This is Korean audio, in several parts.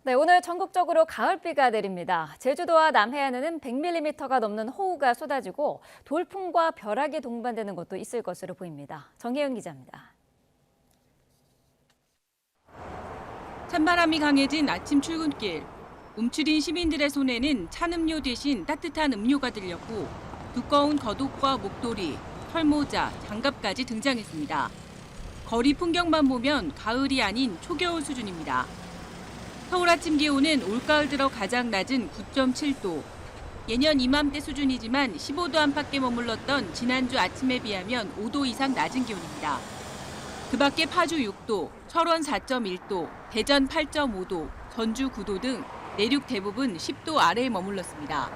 네, 오늘 전국적으로 가을비가 내립니다. 제주도와 남해안에는 100mm가 넘는 호우가 쏟아지고 돌풍과 벼락이 동반되는 곳도 있을 것으로 보입니다. 정혜윤 기자입니다. 찬바람이 강해진 아침 출근길. 움츠린 시민들의 손에는 찬 음료 대신 따뜻한 음료가 들렸고 두꺼운 겉옷과 목도리, 털모자, 장갑까지 등장했습니다. 거리 풍경만 보면 가을이 아닌 초겨울 수준입니다. 서울 아침 기온은 올가을 들어 가장 낮은 9.7도. 예년 이맘때 수준이지만 15도 안팎에 머물렀던 지난주 아침에 비하면 5도 이상 낮은 기온입니다. 그 밖에 파주 6도, 철원 4.1도, 대전 8.5도, 전주 9도 등 내륙 대부분 10도 아래에 머물렀습니다.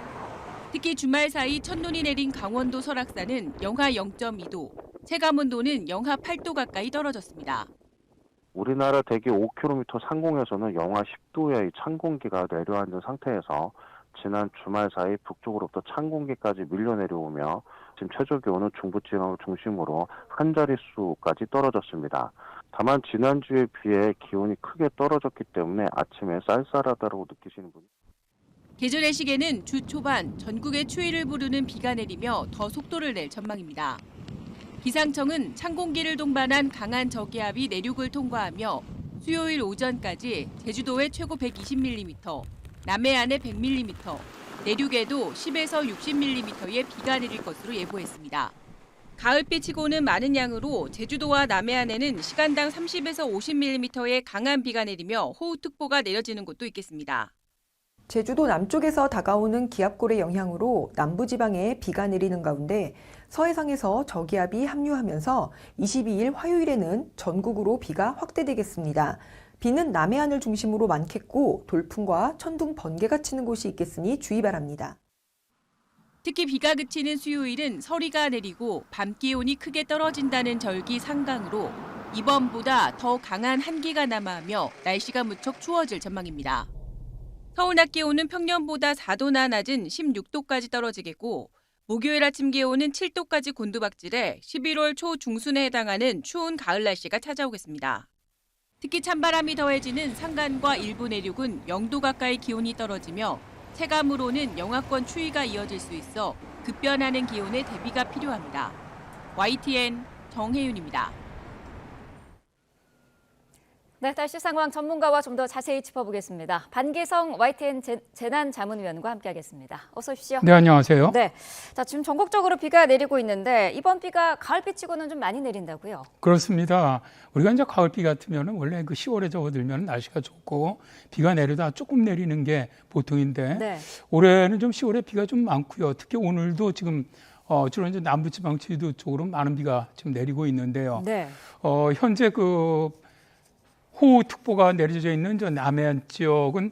특히 주말 사이 첫눈이 내린 강원도 설악산은 영하 0.2도, 체감온도는 영하 8도 가까이 떨어졌습니다. 우리나라 대기 5km 상공에서는 영하 10도의 찬 공기가 내려앉은 상태에서 지난 주말 사이 북쪽으로부터 찬 공기까지 밀려 내려오며 지금 최저 기온은 중부 지방을 중심으로 한 자릿수까지 떨어졌습니다. 다만 지난주에 비해 기온이 크게 떨어졌기 때문에 아침에 쌀쌀하다고 느끼시는 분이 계절의 시계는 주 초반 전국에 추위를 부르는 비가 내리며 더 속도를 낼 전망입니다. 기상청은 찬 공기를 동반한 강한 저기압이 내륙을 통과하며 수요일 오전까지 제주도에 최고 120mm, 남해안에 100mm, 내륙에도 10에서 60mm의 비가 내릴 것으로 예보했습니다. 가을비치고는 많은 양으로 제주도와 남해안에는 시간당 30에서 50mm의 강한 비가 내리며 호우특보가 내려지는 곳도 있겠습니다. 제주도 남쪽에서 다가오는 기압골의 영향으로 남부지방에 비가 내리는 가운데 서해상에서 저기압이 합류하면서 22일 화요일에는 전국으로 비가 확대되겠습니다. 비는 남해안을 중심으로 많겠고 돌풍과 천둥, 번개가 치는 곳이 있겠으니 주의 바랍니다. 특히 비가 그치는 수요일은 서리가 내리고 밤 기온이 크게 떨어진다는 절기 상강으로 이번보다 더 강한 한기가 남하하며 날씨가 무척 추워질 전망입니다. 서울 낮 기온은 평년보다 4도나 낮은 16도까지 떨어지겠고 목요일 아침 기온은 7도까지 곤두박질해 11월 초 중순에 해당하는 추운 가을 날씨가 찾아오겠습니다. 특히 찬바람이 더해지는 산간과 일부 내륙은 0도 가까이 기온이 떨어지며 체감으로는 영하권 추위가 이어질 수 있어 급변하는 기온에 대비가 필요합니다. YTN 정혜윤입니다. 네, 날씨 상황 전문가와 좀 더 자세히 짚어보겠습니다. 반기성 YTN 재난자문위원과 함께하겠습니다. 어서 오십시오. 네, 안녕하세요. 네, 자 지금 전국적으로 비가 내리고 있는데 이번 비가 가을비치고는 좀 많이 내린다고요? 그렇습니다. 우리가 이제 가을비 같으면 원래 그 10월에 접어들면 날씨가 좋고 비가 내려다 조금 내리는 게 보통인데 네. 올해는 좀 10월에 비가 좀 많고요. 특히 오늘도 지금 주로 이제 남부지방 제주도 쪽으로 많은 비가 지금 내리고 있는데요. 네. 현재 그 호우특보가 내려져 있는 저 남해안 지역은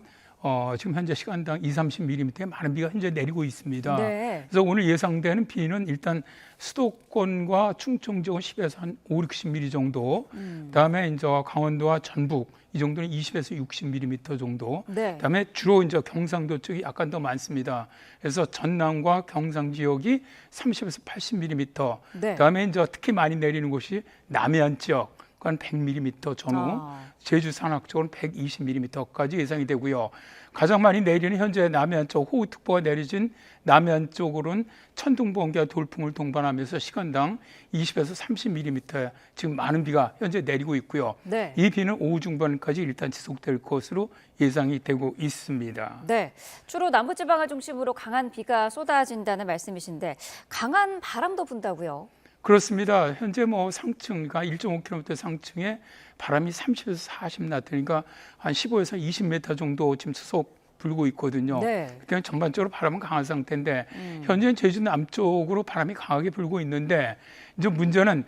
지금 현재 시간당 20-30mm의 많은 비가 현재 내리고 있습니다. 네. 그래서 오늘 예상되는 비는 일단 수도권과 충청 지역은 10에서 한 50-60mm 정도, 그다음에 이제 강원도와 전북 이 정도는 20에서 60mm 정도, 네. 그다음에 주로 이제 경상도 쪽이 약간 더 많습니다. 그래서 전남과 경상 지역이 30에서 80mm, 네. 그다음에 이제 특히 많이 내리는 곳이 남해안 지역. 한 100mm 전후, 제주 산악 쪽은 120mm까지 예상이 되고요. 가장 많이 내리는 현재 남해안 쪽 호우특보가 내려진 남해안 쪽으로는 천둥, 번개와 돌풍을 동반하면서 시간당 20에서 30mm 지금 많은 비가 현재 내리고 있고요. 네. 이 비는 오후 중반까지 일단 지속될 것으로 예상이 되고 있습니다. 네, 주로 남부지방을 중심으로 강한 비가 쏟아진다는 말씀이신데 강한 바람도 분다고요? 그렇습니다. 현재 뭐 상층, 그러니까 1.5km 상층에 바람이 30에서 40나트, 그러니까 한 15에서 20m 정도 지금 수속 불고 있거든요. 네. 그냥 전반적으로 바람은 강한 상태인데 현재 제주 남쪽으로 바람이 강하게 불고 있는데 이제 문제는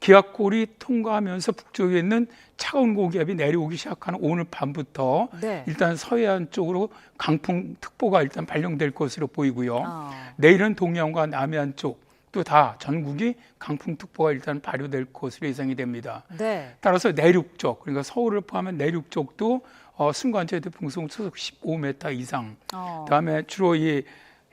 기압골이 통과하면서 북쪽에 있는 차가운 고기압이 내려오기 시작하는 오늘 밤부터 네. 일단 서해안 쪽으로 강풍특보가 일단 발령될 것으로 보이고요. 내일은 동해안과 남해안 쪽 또 다 전국이 강풍특보가 일단 발효될 것으로 예상이 됩니다. 네. 따라서 내륙 쪽, 그러니까 서울을 포함한 내륙 쪽도 순간 최대 풍속 초속 15m 이상, 그다음에 주로 이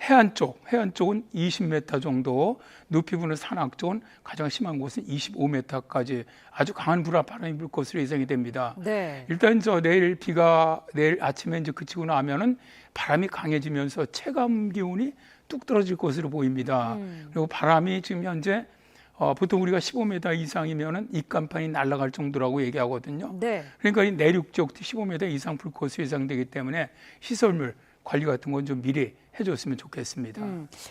해안 쪽은 20m 정도, 높이 부는 산악 쪽은 가장 심한 곳은 25m까지 아주 강한 바람이 불 것으로 예상이 됩니다. 네. 일단 내일 아침에 이제 그치고 나면은 바람이 강해지면서 체감 기온이 뚝 떨어질 것으로 보입니다. 그리고 바람이 지금 현재 보통 우리가 15m 이상이면은 입간판이 날아갈 정도라고 얘기하거든요. 네. 그러니까 이 내륙 지역도 15m 이상 불 것으로 예상되기 때문에 시설물 관리 같은 건 좀 미리 해줬으면 좋겠습니다.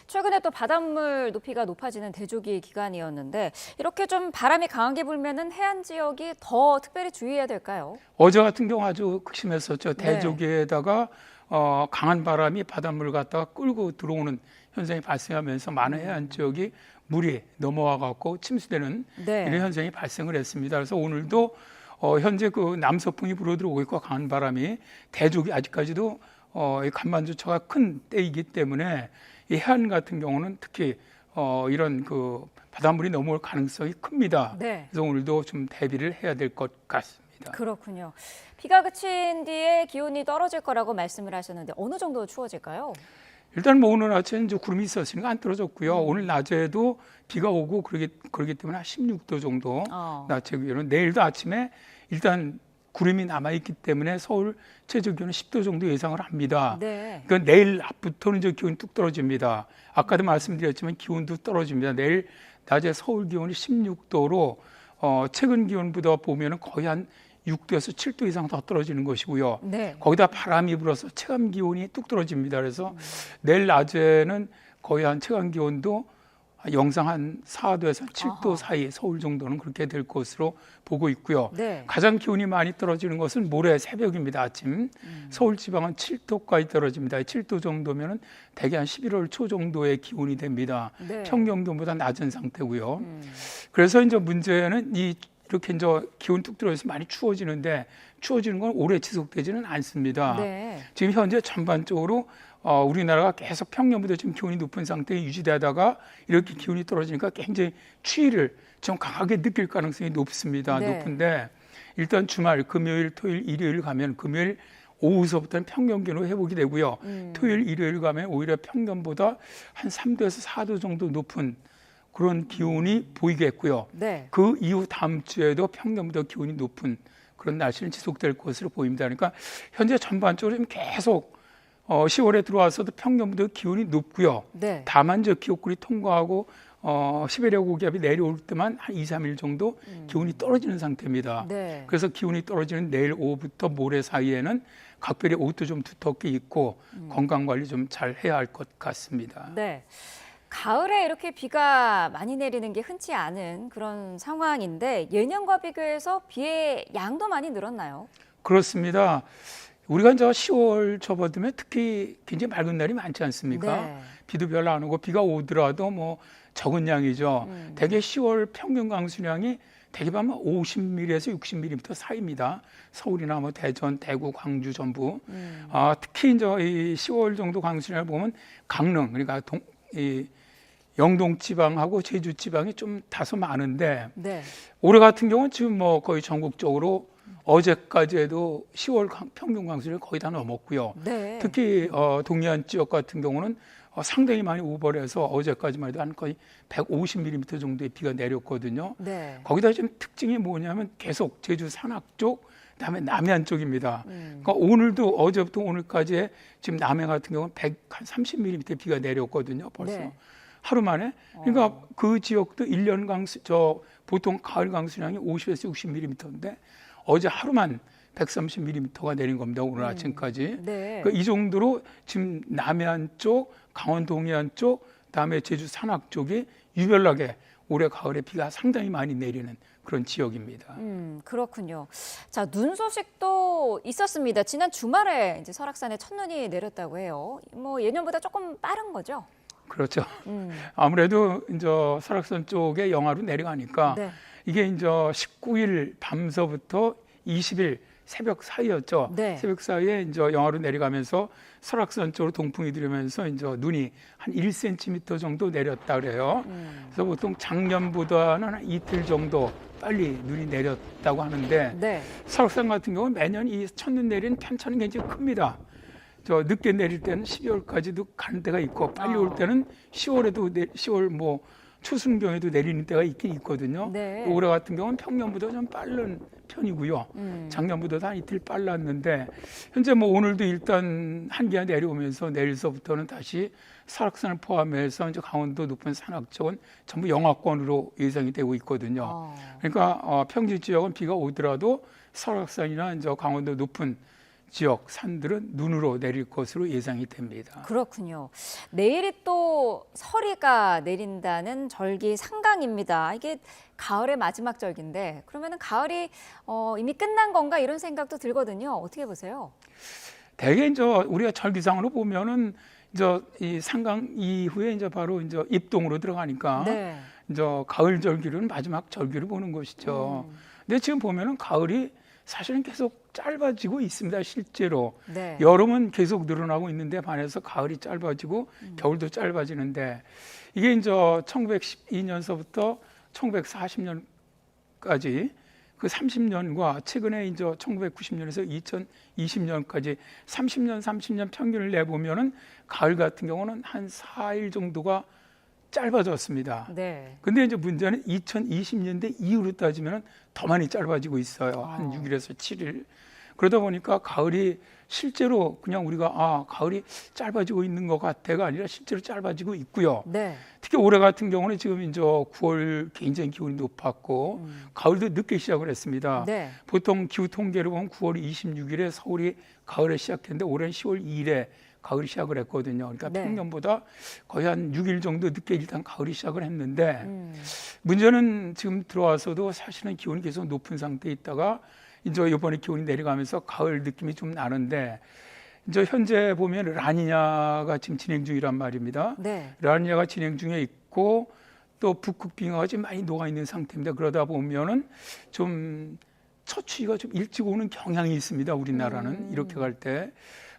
최근에 또 바닷물 높이가 높아지는 대조기 기간이었는데 이렇게 좀 바람이 강하게 불면은 해안 지역이 더 특별히 주의해야 될까요? 어제 같은 경우 아주 극심했었죠. 네. 대조기에다가 강한 바람이 바닷물을 갖다가 끌고 들어오는 현상이 발생하면서 많은 해안 지역이 물이 넘어와 갖고 침수되는 네. 이런 현상이 발생을 했습니다. 그래서 오늘도 현재 그 남서풍이 불어들어오고 있고 강한 바람이 대조기 아직까지도 이 간만조차가 큰 때이기 때문에 이 해안 같은 경우는 특히 이런 그 바닷물이 넘어올 가능성이 큽니다. 네. 그래서 오늘도 좀 대비를 해야 될 것 같습니다. 그렇군요. 비가 그친 뒤에 기온이 떨어질 거라고 말씀을 하셨는데 어느 정도 추워질까요? 일단 뭐 오늘 아침에 이제 구름이 있었으니까 안 떨어졌고요. 오늘 낮에도 비가 오고 그러기 때문에 한 16도 정도 낮에 기온은 내일도 아침에 일단 구름이 남아있기 때문에 서울 최저 기온은 10도 정도 예상을 합니다. 네. 그러니까 내일 낮부터는 이제 기온이 뚝 떨어집니다. 아까도 말씀드렸지만 기온도 떨어집니다. 내일 낮에 서울 기온이 16도로 최근 기온보다 보면은 거의 한 6도에서 7도 이상 더 떨어지는 것이고요. 네. 거기다 바람이 불어서 체감 기온이 뚝 떨어집니다. 그래서 내일 낮에는 거의 한 체감 기온도 영상 한 4도에서 7도 아하. 사이 서울 정도는 그렇게 될 것으로 보고 있고요. 네. 가장 기온이 많이 떨어지는 것은 모레 새벽입니다. 아침. 서울 지방은 7도까지 떨어집니다. 7도 정도면은 대개 한 11월 초 정도의 기온이 됩니다. 네. 평년 기온보다 낮은 상태고요. 그래서 이제 문제는 이렇게 이제 기온 뚝 떨어져서 많이 추워지는데 추워지는 건 오래 지속되지는 않습니다. 네. 지금 현재 전반적으로 우리나라가 계속 평년보다 지금 기온이 높은 상태에 유지되다가 이렇게 기온이 떨어지니까 굉장히 추위를 좀 강하게 느낄 가능성이 높습니다. 네. 높은데 일단 주말 금요일, 토요일, 일요일 가면 금요일 오후서부터는 평년 기온으로 회복이 되고요. 토요일, 일요일 가면 오히려 평년보다 한 3도에서 4도 정도 높은 그런 기온이 보이겠고요. 네. 그 이후 다음 주에도 평년보다 기온이 높은 그런 날씨는 지속될 것으로 보입니다. 그러니까 현재 전반적으로 지금 계속 10월에 들어와서도 평년보다 기온이 높고요. 네. 다만 저 기옥굴이 통과하고 시베리아 고기압이 내려올 때만 한 2, 3일 정도 기온이 떨어지는 상태입니다. 네. 그래서 기온이 떨어지는 내일 오후부터 모레 사이에는 각별히 옷도 좀 두텁게 입고 건강관리 좀 잘 해야 할 것 같습니다. 네. 가을에 이렇게 비가 많이 내리는 게 흔치 않은 그런 상황인데 예년과 비교해서 비의 양도 많이 늘었나요? 그렇습니다. 우리가 이제 10월 접어들면 특히 굉장히 맑은 날이 많지 않습니까? 네. 비도 별로 안 오고 비가 오더라도 뭐 적은 양이죠. 대개 10월 평균 강수량이 대개 보면 50mm에서 60mm 사이입니다. 서울이나 뭐 대전, 대구, 광주, 전부. 특히 이제 이 10월 정도 강수량을 보면 강릉, 그러니까 이 영동 지방하고 제주 지방이 좀 다소 많은데 네. 올해 같은 경우는 지금 뭐 거의 전국적으로 어제까지에도 10월 평균 강수량이 거의 다 넘었고요. 네. 특히 동해안 지역 같은 경우는 상당히 많이 오버해서 어제까지만 해도 한 거의 150mm 정도의 비가 내렸거든요. 네. 거기다 지금 특징이 뭐냐면 계속 제주 산악 쪽, 그다음에 남해안 쪽입니다. 그러니까 오늘도 어제부터 오늘까지 지금 남해 같은 경우는 130mm 비가 내렸거든요. 벌써. 네. 하루 만에. 그러니까 그 지역도 1년 보통 가을 강수량이 50에서 60mm인데 어제 하루만 130mm가 내린 겁니다. 오늘 아침까지. 네. 그러니까 이 정도로 지금 남해안 쪽, 강원 동해안 쪽, 그다음에 제주 산악 쪽이 유별나게 올해 가을에 비가 상당히 많이 내리는 그런 지역입니다. 그렇군요. 자, 눈 소식도 있었습니다. 지난 주말에 이제 설악산에 첫눈이 내렸다고 해요. 뭐 예년보다 조금 빠른 거죠? 그렇죠. 아무래도 이제 설악산 쪽에 영하로 내려가니까 네. 이게 이제 19일 밤서부터 20일 새벽 사이였죠. 네. 새벽 사이에 이제 영하로 내려가면서 설악산 쪽으로 동풍이 들으면서 이제 눈이 한 1cm 정도 내렸다 그래요. 그래서 보통 작년보다는 한 이틀 정도 빨리 눈이 내렸다고 하는데 네. 설악산 같은 경우는 매년 이 첫눈 내리는 편차는 굉장히 큽니다. 저 늦게 내릴 때는 12월까지도 가는 때가 있고 빨리 올 때는 10월에도 10월 뭐 초순경에도 내리는 때가 있긴 있거든요. 네. 올해 같은 경우는 평년보다 좀 빠른 편이고요. 작년보다도 한 이틀 빨랐는데 현재 뭐 오늘도 일단 한기가 내려오면서 내일서부터는 다시 설악산을 포함해서 이제 강원도 높은 산악 쪽은 전부 영하권으로 예상이 되고 있거든요. 그러니까 평지 지역은 비가 오더라도 설악산이나 이제 강원도 높은 지역 산들은 눈으로 내릴 것으로 예상이 됩니다. 그렇군요. 내일이 또 서리가 내린다는 절기 상강입니다. 이게 가을의 마지막 절기인데 그러면은 가을이 이미 끝난 건가 이런 생각도 들거든요. 어떻게 보세요? 대개 이제 우리가 절기상으로 보면은 이제 이 상강 이후에 이제 바로 이제 입동으로 들어가니까 네. 이제 가을 절기는 마지막 절기를 보는 것이죠. 근데 지금 보면은 가을이 사실은 계속 짧아지고 있습니다. 실제로 네. 여름은 계속 늘어나고 있는데 반해서 가을이 짧아지고 겨울도 짧아지는데 이게 이제 1912년서부터 1940년까지 그 30년과 최근에 이제 1990년에서 2020년까지 30년 평균을 내보면은 가을 같은 경우는 한 4일 정도가 짧아졌습니다. 네. 근데 이제 문제는 2020년대 이후로 따지면 더 많이 짧아지고 있어요. 한 6일에서 7일. 그러다 보니까 가을이 실제로 그냥 우리가 가을이 짧아지고 있는 것 같아가 아니라 실제로 짧아지고 있고요. 네. 특히 올해 같은 경우는 지금 이제 9월 굉장히 기온이 높았고 가을도 늦게 시작을 했습니다. 네. 보통 기후 통계를 보면 9월 26일에 서울이 가을에 시작했는데 올해는 10월 2일에 가을이 시작을 했거든요. 그러니까 네. 평년보다 거의 한 6일 정도 늦게 일단 가을이 시작을 했는데 문제는 지금 들어와서도 사실은 기온이 계속 높은 상태에 있다가 이제 이번에 기온이 내려가면서 가을 느낌이 좀 나는데 이제 현재 보면 라니냐가 지금 진행 중이란 말입니다. 네. 라니냐가 진행 중에 있고 또 북극 빙하가 지금 많이 녹아 있는 상태입니다. 그러다 보면은 좀 처추위가 좀 일찍 오는 경향이 있습니다. 우리나라는 이렇게 갈 때.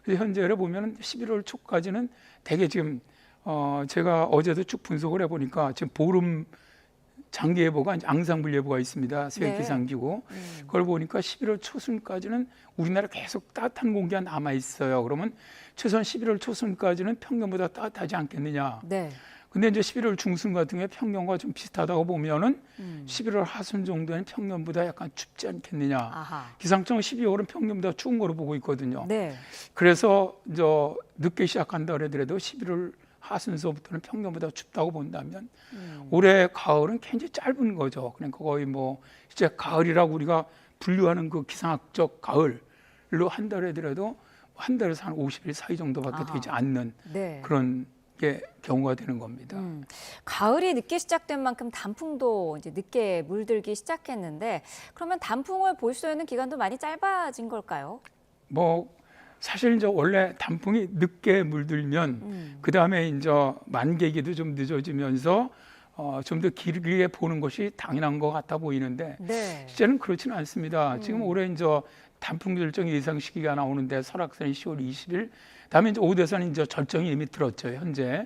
그래서 현재를 보면은 11월 초까지는 대개 지금 제가 어제도 쭉 분석을 해보니까 지금 보름 장기예보가 앙상블 예보가 있습니다. 세계기상기구. 그걸 보니까 11월 초순까지는 우리나라 계속 따뜻한 공기가 남아 있어요. 그러면 최소한 11월 초순까지는 평년보다 따뜻하지 않겠느냐. 네. 근데 이제 11월 중순 같은 경우에 평년과 좀 비슷하다고 보면은 11월 하순 정도는 평년보다 약간 춥지 않겠느냐. 아하. 기상청은 12월은 평년보다 추운 거로 보고 있거든요. 네. 그래서 이제 늦게 시작한다 그러더라도 11월 하순서부터는 평년보다 춥다고 본다면 올해 가을은 굉장히 짧은 거죠. 그러니까 거의 뭐 이제 가을이라고 우리가 분류하는 그 기상학적 가을로 한다 하더라도 한 달에서 한 50일 사이 정도밖에 되지 않는 네. 그런 게 경우가 되는 겁니다. 가을이 늦게 시작된 만큼 단풍도 이제 늦게 물들기 시작했는데 그러면 단풍을 볼 수 있는 기간도 많이 짧아진 걸까요? 뭐 사실 이제 원래 단풍이 늦게 물들면 그 다음에 이제 만개기도 좀 늦어지면서 좀 더 길게 보는 것이 당연한 것 같아 보이는데 네. 실제는 그렇지는 않습니다. 지금 올해 이제 단풍 절정 예상 시기가 나오는데 설악산이 10월 20일, 다음에 이제 오대산이 이제 절정이 이미 들었죠. 현재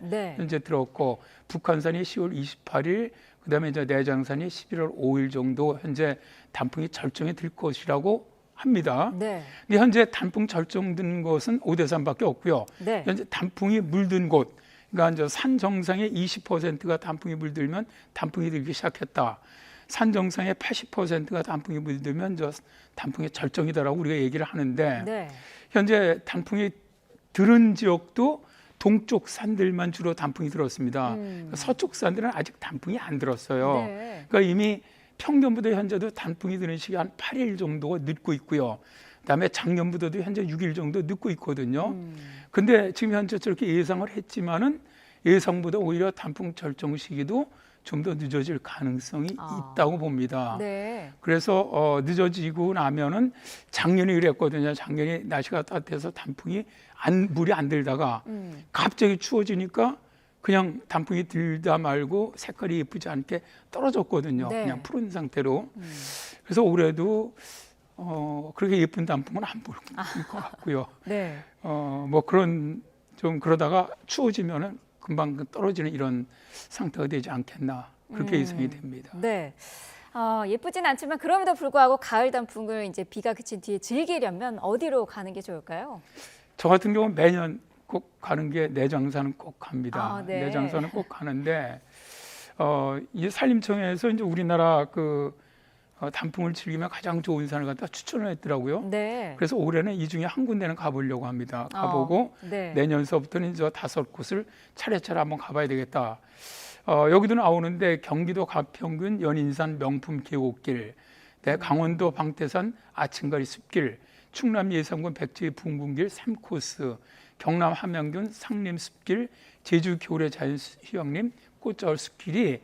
들었고 북한산이 10월 28일, 그다음에 이제 내장산이 11월 5일 정도 현재 단풍이 절정이 들 것이라고 합니다. 네. 근데 현재 단풍 절정된 곳은 오대산밖에 없고요. 네. 현재 단풍이 물든 곳, 그러니까 이제 산 정상의 20%가 단풍이 물들면 단풍이 들기 시작했다. 산 정상의 80%가 단풍이 물들면 저 단풍의 절정이다라고 우리가 얘기를 하는데 네. 현재 단풍이 들은 지역도 동쪽 산들만 주로 단풍이 들었습니다. 서쪽 산들은 아직 단풍이 안 들었어요. 네. 그러니까 이미 평년보다 현재도 단풍이 드는 시기 한 8일 정도가 늦고 있고요. 그다음에 작년보다도 현재 6일 정도 늦고 있거든요. 근데 지금 현재 저렇게 예상을 했지만은 예상보다 오히려 단풍 절정 시기도 좀 더 늦어질 가능성이 있다고 봅니다. 네. 그래서 늦어지고 나면은 작년에 그랬거든요. 작년에 날씨가 따뜻해서 단풍이 물이 안 들다가 갑자기 추워지니까 그냥 단풍이 들다 말고 색깔이 예쁘지 않게 떨어졌거든요. 네. 그냥 푸른 상태로. 그래서 올해도 그렇게 예쁜 단풍은 안 보일 것 같고요. 네. 뭐 그런 좀 그러다가 추워지면은 금방 떨어지는 이런 상태가 되지 않겠나 그렇게 예상이 됩니다. 네. 예쁘진 않지만 그럼에도 불구하고 가을 단풍을 이제 비가 그친 뒤에 즐기려면 어디로 가는 게 좋을까요? 저 같은 경우는 매년 꼭 가는 게 내장산은 꼭 갑니다. 아, 네. 내장산은 꼭 가는데 이 산림청에서 이제 우리나라 단풍을 즐기면 가장 좋은 산을 갖다 추천을 했더라고요. 네. 그래서 올해는 이 중에 한 군데는 가보려고 합니다. 가보고 네. 내년서부터는 저 5곳을 차례차례 한번 가봐야 되겠다. 여기도 나오는데 경기도 가평군 연인산 명품 계곡길, 강원도 방태산 아침가리 숲길, 충남 예산군 백제 붕붕길 3코스, 경남 함양군 상림 숲길, 제주 겨울의 자연휴양림 꽃자울 숲길이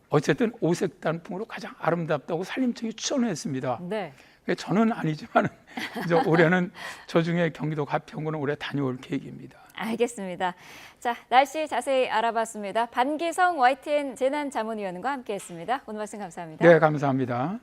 어쨌든 오색 단풍으로 가장 아름답다고 산림청이 추천을 했습니다. 네. 저는 아니지만 이제 올해는 저 중에 경기도 가평군은 올해 다녀올 계획입니다. 알겠습니다. 자, 날씨 자세히 알아봤습니다. 반기성 YTN 재난자문위원과 함께했습니다. 오늘 말씀 감사합니다. 네, 감사합니다.